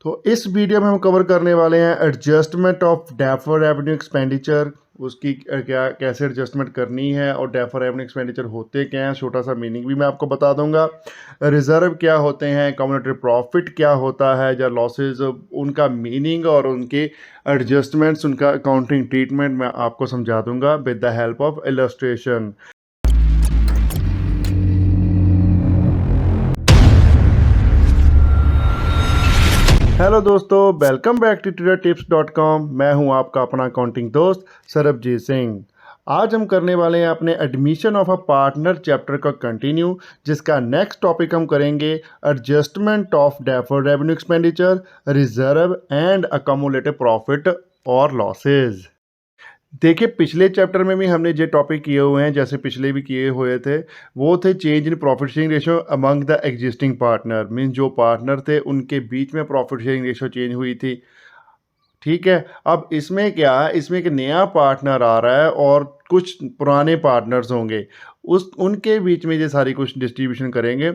तो इस वीडियो में हम कवर करने वाले हैं adjustment of deferred revenue expenditure. उसकी क्या कैसे एडजस्टमेंट करनी है और डेफर्ड रेवेन्यू एक्सपेंडिचर होते क्या हैं, छोटा सा मीनिंग भी मैं आपको बता दूंगा। रिजर्व क्या होते हैं, कम्युनिटी प्रॉफिट क्या होता है या लॉसेज, उनका मीनिंग और उनके एडजस्टमेंट्स, उनका अकाउंटिंग ट्रीटमेंट मैं आपको समझा दूंगा with the help of illustration. Hello दोस्तों, वेलकम बैक टू TutorTips.com। मैं हूं आपका अपना अकाउंटिंग दोस्त सरबजीत सिंह। आज हम करने वाले हैं अपने admission of a partner chapter का कंटिन्यू, जिसका नेक्स्ट टॉपिक हम करेंगे adjustment of deferred revenue expenditure, reserve and accumulated profit और लॉसेज। देखिए, पिछले चैप्टर में भी हमने जो टॉपिक किए हुए हैं, जैसे पिछले भी किए हुए थे, वो थे change in profit sharing ratio among the existing partner. Mean जो पार्टनर थे उनके बीच में प्रॉफिट शेयरिंग रेशो चेंज हुई थी। ठीक है, अब इसमें क्या है, इसमें एक नया पार्टनर आ रहा है और कुछ पुराने पार्टनर्स होंगे, उस उनके बीच में ये सारी कुछ डिस्ट्रीब्यूशन करेंगे।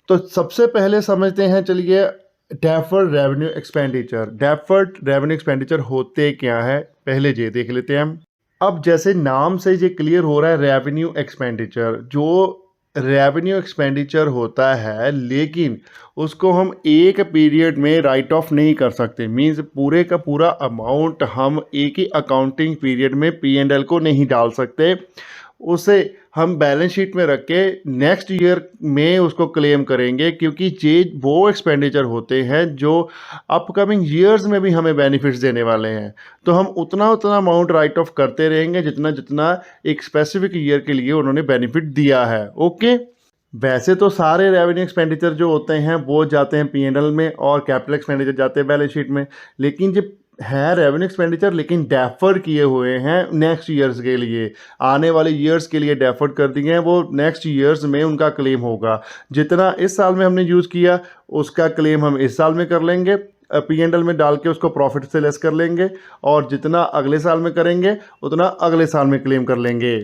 तो सबसे पहले समझते हैं, चलिए, deferred revenue expenditure. Deferred revenue expenditure होते क्या है, पहले ये देख लेते हैं हम। अब जैसे नाम से ये क्लियर हो रहा है, रेवेन्यू एक्सपेंडिचर, जो रेवेन्यू एक्सपेंडिचर होता है, लेकिन उसको हम एक पीरियड में राइट ऑफ नहीं कर सकते। मींस पूरे का पूरा अमाउंट हम एक ही अकाउंटिंग पीरियड में P&L को नहीं डाल सकते। उसे हम बैलेंस शीट में रख के नेक्स्ट ईयर में उसको क्लेम करेंगे, क्योंकि ये वो एक्सपेंडिचर होते हैं जो अपकमिंग ईयर्स में भी हमें बेनिफिट्स देने वाले हैं। तो हम उतना उतना अमाउंट राइट ऑफ करते रहेंगे जितना जितना एक स्पेसिफिक ईयर के लिए उन्होंने बेनिफिट दिया है। ओके, वैसे तो सारे रेवेन्यू एक्सपेंडिचर जो होते हैं वो जाते हैं P&L में और कैपिटल एक्सपेंडिचर जाते हैं बैलेंस शीट में, लेकिन जो है रेवेन्यू एक्सपेंडिचर लेकिन डेफर किए हुए हैं नेक्स्ट ईयर्स के लिए, आने वाले ईयर्स के लिए डेफर कर दिए हैं, वो नेक्स्ट ईयर्स में उनका क्लेम होगा। जितना इस साल में हमने यूज़ किया उसका क्लेम हम इस साल में कर लेंगे, P&L में डाल के उसको प्रॉफिट से लेस कर लेंगे, और जितना अगले साल में करेंगे उतना अगले साल में क्लेम कर लेंगे।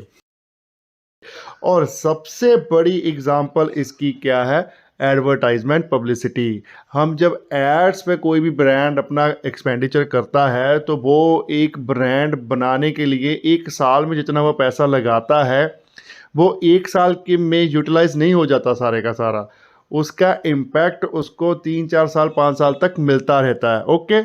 और सबसे बड़ी एग्जांपल इसकी क्या है, एडवर्टाइजमेंट पब्लिसिटी। हम जब एड्स पे कोई भी ब्रांड अपना एक्सपेंडिचर करता है तो वो एक ब्रांड बनाने के लिए एक साल में जितना वो पैसा लगाता है वो एक साल के में यूटिलाइज नहीं हो जाता सारे का सारा। उसका इम्पैक्ट उसको 3-4 साल 5 साल तक मिलता रहता है। ओके,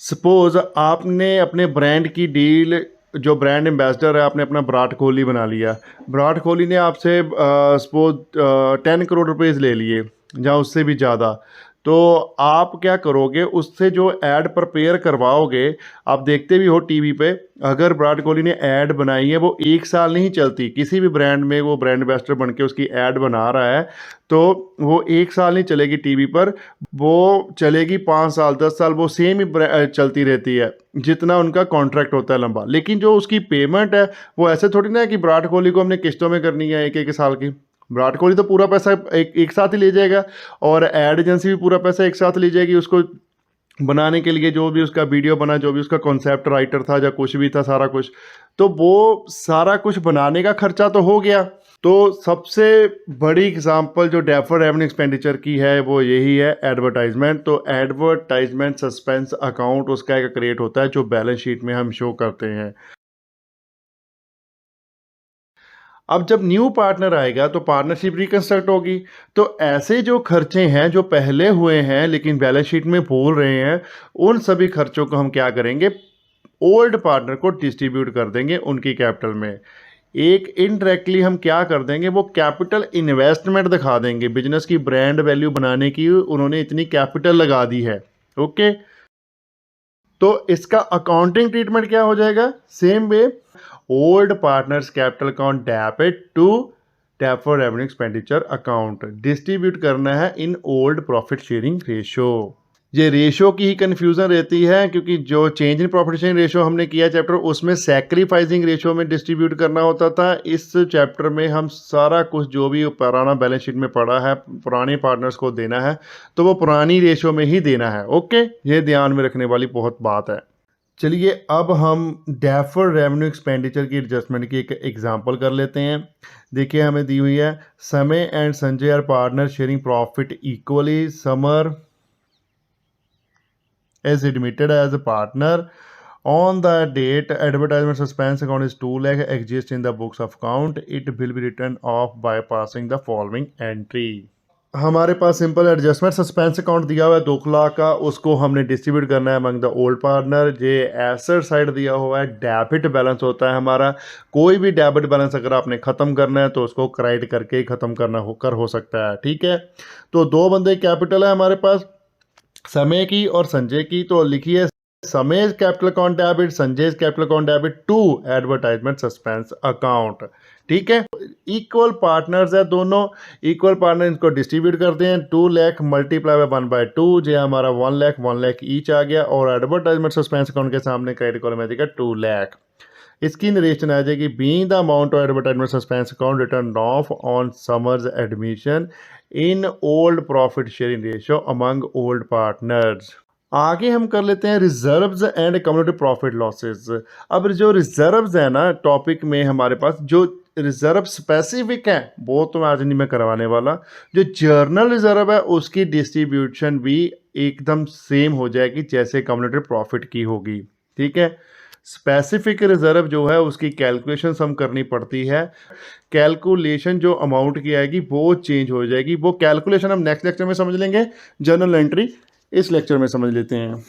सपोज आपने अपने ब्रांड की डील, जो ब्रांड एम्बेसडर है, आपने अपना विराट कोहली बना लिया। विराट कोहली ने आपसे सपोज 10 करोड़ रुपीज़ ले लिए या उससे भी ज़्यादा। तो आप क्या करोगे, उससे जो ऐड प्रिपेयर करवाओगे, आप देखते भी हो टीवी पे, अगर विराट कोहली ने ऐड बनाई है वो एक साल नहीं चलती। किसी भी ब्रांड में वो ब्रांड एम्बेसडर बन के उसकी ऐड बना रहा है तो वो एक साल नहीं चलेगी टीवी पर, वो चलेगी 5 साल 10 साल, वो सेम ही चलती रहती है जितना उनका कॉन्ट्रैक्ट होता है लंबा। लेकिन जो उसकी पेमेंट है वो ऐसे थोड़ी ना है कि विराट कोहली को हमने किस्तों में करनी है एक एक साल की। विराट कोहली तो पूरा पैसा एक साथ ही ले जाएगा, और एड एजेंसी भी पूरा पैसा एक साथ ले जाएगी उसको बनाने के लिए। जो भी उसका वीडियो बना, जो भी उसका कॉन्सेप्ट राइटर था या कुछ भी था, सारा कुछ, तो वो सारा कुछ बनाने का खर्चा तो हो गया। तो सबसे बड़ी एग्जांपल जो डेफर्ड रेवेन्यू एक्सपेंडिचर की है वो यही है, एडवर्टाइजमेंट। तो एडवर्टाइजमेंट सस्पेंस अकाउंट उसका एक क्रिएट होता है जो बैलेंस शीट में हम शो करते हैं। अब जब न्यू पार्टनर आएगा तो पार्टनरशिप रिकंस्ट्रक्ट होगी। तो ऐसे जो खर्चे हैं जो पहले हुए हैं लेकिन बैलेंस शीट में बोल रहे हैं, उन सभी खर्चों को हम क्या करेंगे, ओल्ड पार्टनर को डिस्ट्रीब्यूट कर देंगे उनकी कैपिटल में। एक इनडायरेक्टली हम क्या कर देंगे, वो कैपिटल इन्वेस्टमेंट दिखा देंगे। बिजनेस की ब्रांड वैल्यू बनाने की उन्होंने इतनी कैपिटल लगा दी है। ओके, तो इसका अकाउंटिंग ट्रीटमेंट क्या हो जाएगा, same way, old partners capital account debit to deferred revenue expenditure account, distribute करना है in old profit sharing ratio. ये रेशो की ही कन्फ्यूज़न रहती है, क्योंकि जो change in profit sharing ratio हमने किया चैप्टर, उसमें सैक्रिफाइसिंग रेशो में डिस्ट्रीब्यूट करना होता था। इस चैप्टर में हम सारा कुछ जो भी पुराना बैलेंस शीट में पड़ा है पुराने पार्टनर्स को देना है, तो वो पुरानी रेशो में ही देना है। ओके, ये ध्यान में रखने वाली बहुत बात है। चलिए, अब हम डेफर्ड रेवेन्यू एक्सपेंडिचर की एडजस्टमेंट की एक एग्जांपल कर लेते हैं। देखिए, हमें दी हुई है, Samay and Sanjay are partner sharing profit equally. Samar is admitted as a partner on the date advertisement suspense account is 2 lakh exists in the books of account, it will be written off by passing the following entry. हमारे पास simple adjustment suspense account दिया हुआ है 2 लाख का, उसको हमने distribute करना है among the old partner. ये एसेट साइड दिया हुआ है, डेबिट बैलेंस होता है हमारा। कोई भी डेबिट बैलेंस अगर आपने ख़त्म करना है तो उसको क्रेडिट करके ही ख़त्म करना हो सकता है, ठीक है। तो 2 बंदे कैपिटल है हमारे पास, समय की और संजय की। तो लिखिए Samay capital account debit, Sanjay capital account debit to advertisement suspense account, ठीक है। इक्वल पार्टनर्स है दोनों, इक्वल पार्टनर इनको डिस्ट्रीब्यूट करते हैं। 2 लाख मल्टीप्लाई बाय 1/2 जो हमारा 1 लाख ईच आ गया, और एडवर्टाइजमेंट सस्पेंस अकाउंट के सामने क्रेडिट कॉलम आ जाएगा 2 लाख। इसकी नरेशन आ जाएगी being the amount of advertisement suspense account return of on summers admission in old profit sharing ratio among old partners. आगे हम कर लेते हैं reserves and cumulative profit losses. अब जो रिजर्व्स है ना टॉपिक में हमारे पास, जो रिजर्व स्पेसिफिक है वो तो आज नहीं मैं करवाने वाला। जो जर्नल रिजर्व है उसकी डिस्ट्रीब्यूशन भी एकदम सेम हो जाएगी जैसे कम्युलेटिव प्रॉफिट की होगी, ठीक है। स्पेसिफिक रिजर्व जो है उसकी कैलकुलेशन हम करनी पड़ती है, कैलकुलेशन जो अमाउंट की आएगी वो चेंज हो जाएगी। वो कैलकुलेशन हम नेक्स्ट लेक्चर में समझ लेंगे, जर्नल एंट्री इस लेक्चर में समझ लेते हैं।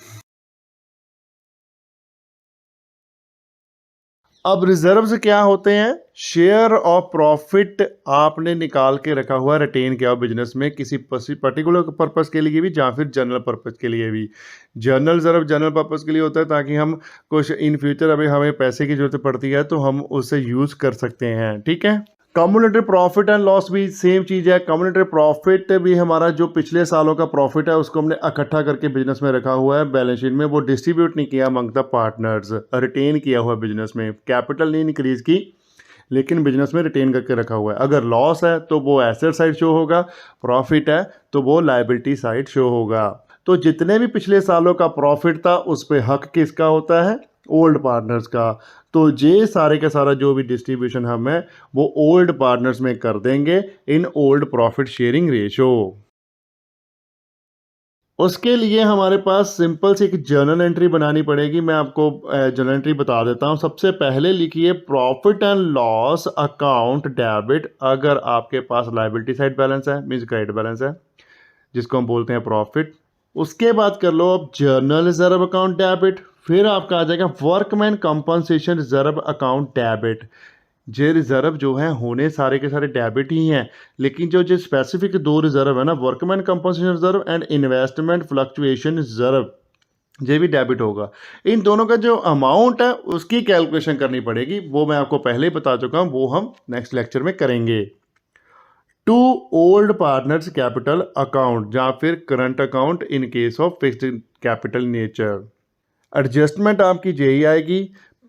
अब रिजर्व्स क्या होते हैं? शेयर ऑफ प्रॉफिट आपने निकाल के रखा हुआ, रिटेन किया हुआ बिजनेस में किसी पर्टिकुलर पर्पस के लिए भी या फिर जनरल पर्पस के लिए भी। जनरल रिजर्व जनरल पर्पस के लिए होता है ताकि हम कुछ इन फ्यूचर अभी हमें पैसे की जरूरत पड़ती है तो हम उसे यूज़ कर सकते हैं, ठीक है। कम्युलेटिव प्रॉफिट एंड लॉस भी सेम चीज़ है। कम्युलेटिव प्रॉफिट भी हमारा जो पिछले सालों का प्रॉफिट है उसको हमने इकट्ठा करके बिजनेस में रखा हुआ है बैलेंस शीट में, वो डिस्ट्रीब्यूट नहीं किया अमंग द पार्टनर्स, रिटेन किया हुआ बिजनेस में। कैपिटल नहीं इंक्रीज की लेकिन बिजनेस में रिटेन करके रखा हुआ है। अगर लॉस है तो वो एसेट साइड शो होगा, प्रॉफिट है तो वो लायबिलिटी साइड शो होगा। तो जितने भी पिछले सालों का प्रॉफिट था उस पर हक किसका होता है? ओल्ड पार्टनर्स का। तो ये सारे का सारा जो भी डिस्ट्रीब्यूशन हम है वो ओल्ड पार्टनर्स में कर देंगे इन ओल्ड प्रॉफिट शेयरिंग रेशो। उसके लिए हमारे पास सिंपल से एक जर्नल एंट्री बनानी पड़ेगी। मैं आपको जर्नल एंट्री बता देता हूं। सबसे पहले लिखिए profit and loss account debit. अगर आपके पास लायबिलिटी साइड बैलेंस है मीन्स क्रेडिट बैलेंस है जिसको हम बोलते हैं प्रॉफिट। उसके बाद कर लो अब जर्नल रिजर्व अकाउंट डेबिट, फिर आपका आ जाएगा workman compensation reserve account debit. ये रिजर्व जो है होने सारे के सारे डेबिट ही हैं, लेकिन जो स्पेसिफिक 2 रिजर्व है ना, workman compensation reserve and investment fluctuation reserve, ये भी डेबिट होगा। इन दोनों का जो अमाउंट है उसकी कैलकुलेशन करनी पड़ेगी, वो मैं आपको पहले ही बता चुका हूँ, वो हम नेक्स्ट लेक्चर में करेंगे। To old partners capital account या फिर current account in case of fixed capital nature. Adjustment आपकी यही आएगी,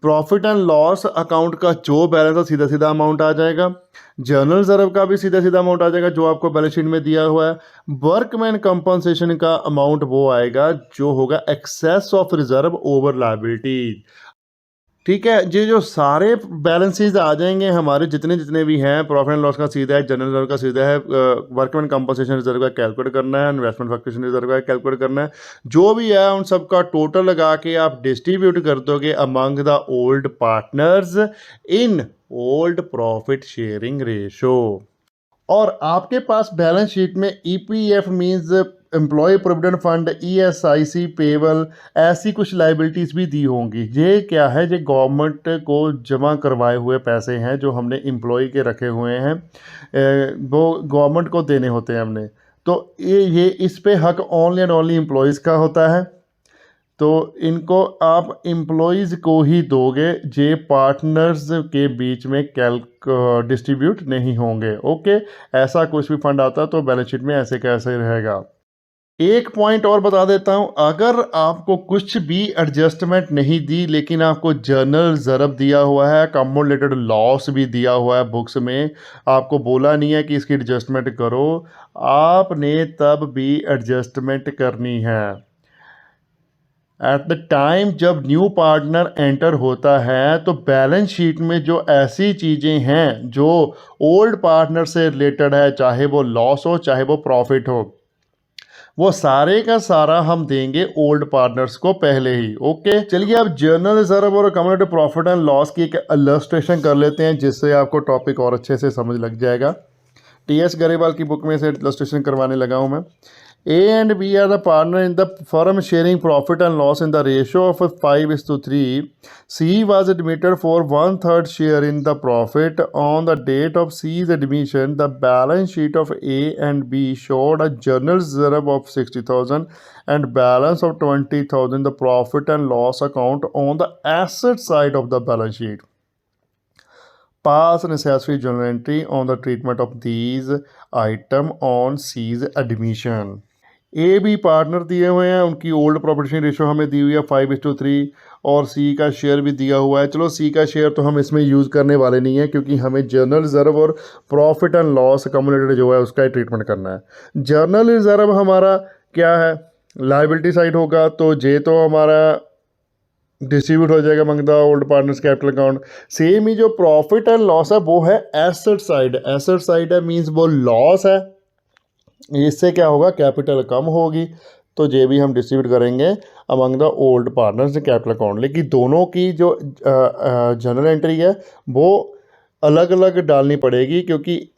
प्रॉफिट एंड लॉस अकाउंट का जो बैलेंस है सीधा सीधा अमाउंट आ जाएगा, जर्नल रिजर्व का भी सीधा सीधा अमाउंट आ जाएगा जो आपको बैलेंस शीट में दिया हुआ है। वर्कमैन कंपनसेशन का अमाउंट वो आएगा जो होगा excess of reserve over liability, ठीक है। ये जो सारे बैलेंसेज आ जाएंगे हमारे जितने जितने भी हैं, प्रॉफिट एंड लॉस का सीधा है, जनरल रिजर्व का सीधा है, वर्कमैन कंपनसेशन रिजर्व का कैलकुलेट करना है, इन्वेस्टमेंट फ्लक्चुएशन रिजर्व का कैलकुलेट करना है। जो भी है उन सब का टोटल लगा के आप डिस्ट्रीब्यूट कर दोगे among the old partners in old profit sharing ratio. और आपके पास बैलेंस शीट में EPF means employ provident fund, ESIC payable, ऐसी कुछ लाइबिलिटीज़ भी दी होंगी। ये क्या है? ये गवर्नमेंट को जमा करवाए हुए पैसे हैं जो हमने एम्प्लॉय के रखे हुए हैं, वो गवर्नमेंट को देने होते हैं हमने। तो ये इस पे हक ओनली एंड ओनली एम्प्लॉयज़ का होता है, तो इनको आप एम्प्लॉयज़ को ही दोगे, जे पार्टनर्स के बीच में डिस्ट्रीब्यूट नहीं होंगे। ओके, ऐसा कुछ भी फंड आता है तो बैलेंस शीट में ऐसे कैसे रहेगा। एक पॉइंट और बता देता हूं, अगर आपको कुछ भी एडजस्टमेंट नहीं दी लेकिन आपको जर्नल रिजर्व दिया हुआ है, कम्युलेटेड लॉस भी दिया हुआ है बुक्स में, आपको बोला नहीं है कि इसकी एडजस्टमेंट करो, आपने तब भी एडजस्टमेंट करनी है। एट द टाइम जब न्यू पार्टनर एंटर होता है तो बैलेंस शीट में जो ऐसी चीज़ें हैं जो ओल्ड पार्टनर से रिलेटेड है, चाहे वो लॉस हो चाहे वो प्रॉफिट हो, वो सारे का सारा हम देंगे ओल्ड पार्टनर्स को पहले ही। ओके, चलिए अब जर्नल रिजर्व और कम्युलेटिव प्रॉफिट एंड लॉस की एक इलस्ट्रेशन कर लेते हैं, जिससे आपको टॉपिक और अच्छे से समझ लग जाएगा। टी.एस. गरेवाल की बुक में से इलस्ट्रेशन करवाने लगा हूँ मैं। A and B are the partner in the firm sharing profit and loss in the ratio of 5:3. C was admitted for 1/3 share in the profit. On the date of C's admission, the balance sheet of A and B showed a journal reserve of 60,000 and balance of 20,000 the profit and loss account on the asset side of the balance sheet. Pass necessary journal entry on the treatment of these item on C's admission. A B partner दिए हुए हैं, उनकी old profit sharing ratio हमें दी हुई है 5:3 और सी का share भी दिया हुआ है। चलो सी का शेयर तो हम इसमें यूज़ करने वाले नहीं है, क्योंकि हमें जर्नल रिजर्व और प्रॉफिट एंड लॉस कम्युलेटेड जो है उसका ही ट्रीटमेंट करना है। जर्नल रिजर्व हमारा क्या है, लाइबिलिटी साइड होगा, तो जे तो हमारा डिस्ट्रीब्यूट हो जाएगा among the old partners capital account. Same ही जो प्रॉफिट एंड लॉस है वो है एसेट साइड। एसेट साइड है मीन्स वो लॉस है, इससे क्या होगा, कैपिटल कम होगी, तो जे भी हम डिस्ट्रीब्यूट करेंगे among the old partners capital account. लेकिन दोनों की जो जनरल एंट्री है वो अलग अलग डालनी पड़ेगी, क्योंकि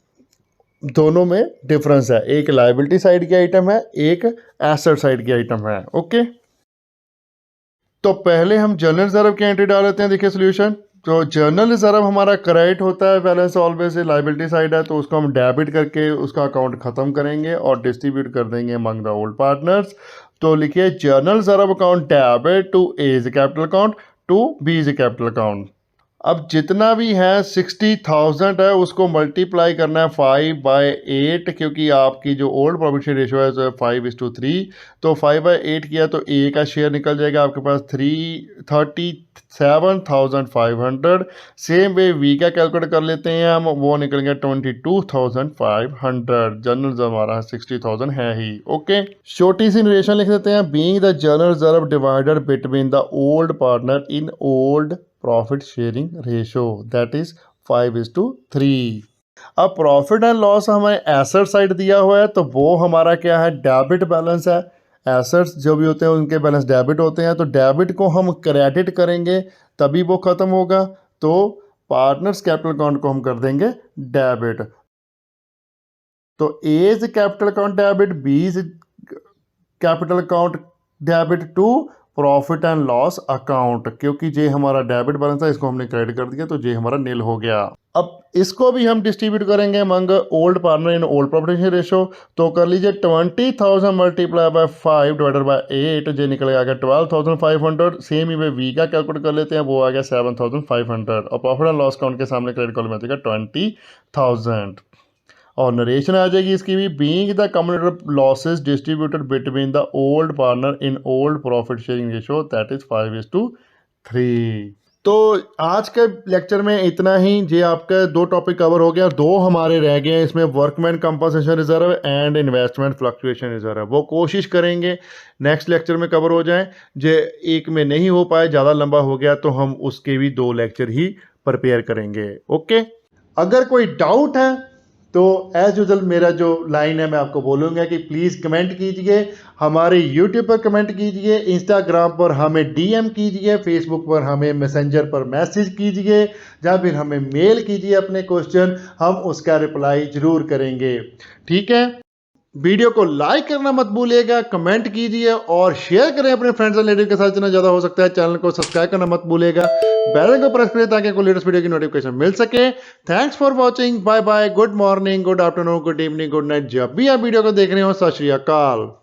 दोनों में डिफरेंस है, एक लाइबिलिटी साइड की आइटम है, एक एसेट साइड की आइटम है। ओके, तो पहले हम जनरल रिजर्व की एंट्री डाल लेते हैं। देखिए सोल्यूशन, तो जर्नल रिजर्व हमारा क्रेडिट होता है, balance always say liability side है, तो उसको हम डेबिट करके उसका अकाउंट ख़त्म करेंगे और डिस्ट्रीब्यूट कर देंगे अमंग द ओल्ड पार्टनर्स। तो लिखिए journal reserve account debit to A is capital account to B is capital account. अब जितना भी है 60,000 है उसको मल्टीप्लाई करना है 5/8, क्योंकि आपकी जो ओल्ड प्रॉफिट शेयर रेशो है 5:3, तो 5/8 किया तो ए का शेयर निकल जाएगा आपके पास 37,500। सेम वे वी का कैलकुलेट कर लेते हैं हम, वो निकलेंगे 22,500। जनरल रिजर्व हमारा 60,000 है ही। ओके, छोटी सी नरेशन लिख देते हैं, being the general reserve divided between the old partner in old profit sharing ratio that is 5:3। अब प्रॉफिट एंड लॉस हमें एसेट साइड दिया हुआ है, तो वो हमारा क्या है, डेबिट बैलेंस है। एसेट्स जो भी होते हैं उनके बैलेंस डेबिट होते हैं, तो डेबिट को हम क्रेडिट करेंगे तभी वो ख़त्म होगा, तो पार्टनर्स कैपिटल अकाउंट को हम कर देंगे डेबिट। तो A is capital account debit, B is capital account debit to profit and loss account, क्योंकि जे हमारा डेबिट बैलेंस है इसको हमने क्रेडिट कर दिया, तो जे हमारा नील हो गया। अब इसको भी हम डिस्ट्रीब्यूट करेंगे among old partner in old profit share ratio, तो कर लीजिए 20,000 मल्टीप्लाई बाय 5 डिवाइडेड बाय 8, जे निकल आ गया 12,500। सेम ही वे वी का कैलकुलेट कर लेते हैं, वो आ गया 7,500 और प्रॉफिट एंड लॉस अकाउंट के सामने क्रेडिट कॉलम में आ जाएगा 20,000 और नरेशन आ जाएगी इसकी भी, being the cumulative losses distributed between the old partner in old profit sharing ratio that is 5:3। तो आज के लेक्चर में इतना ही। जे आपका 2 टॉपिक कवर हो गया, 2 हमारे रह गए हैं इसमें, workman compensation reserve and investment fluctuation reserve. वो कोशिश करेंगे नेक्स्ट लेक्चर में कवर हो जाएं। जे एक में नहीं हो पाए, ज़्यादा लंबा हो गया, तो हम उसके भी 2 लेक्चर ही प्रिपेयर करेंगे। ओके, अगर कोई डाउट है तो एज यूजल मेरा जो लाइन है मैं आपको बोलूँगा कि प्लीज़ कमेंट कीजिए, हमारे यूट्यूब पर कमेंट कीजिए, इंस्टाग्राम पर हमें डीएम कीजिए, फेसबुक पर हमें मैसेंजर पर मैसेज कीजिए, या फिर हमें मेल कीजिए अपने क्वेश्चन, हम उसका रिप्लाई ज़रूर करेंगे। ठीक है, वीडियो को लाइक करना मत भूलिएगा, कमेंट कीजिए और शेयर करें अपने फ्रेंड्स और रिलेटिव के साथ जितना ज़्यादा हो सकता है। चैनल को सब्सक्राइब करना मत भूलिएगा, बेल आइकन को प्रेस करें ताकि आपको लेटेस्ट वीडियो की नोटिफिकेशन मिल सके। Thanks for watching, bye bye, good morning, good afternoon, good evening, good night, जब भी आप वीडियो को देख रहे हो। सत श्री अकाल।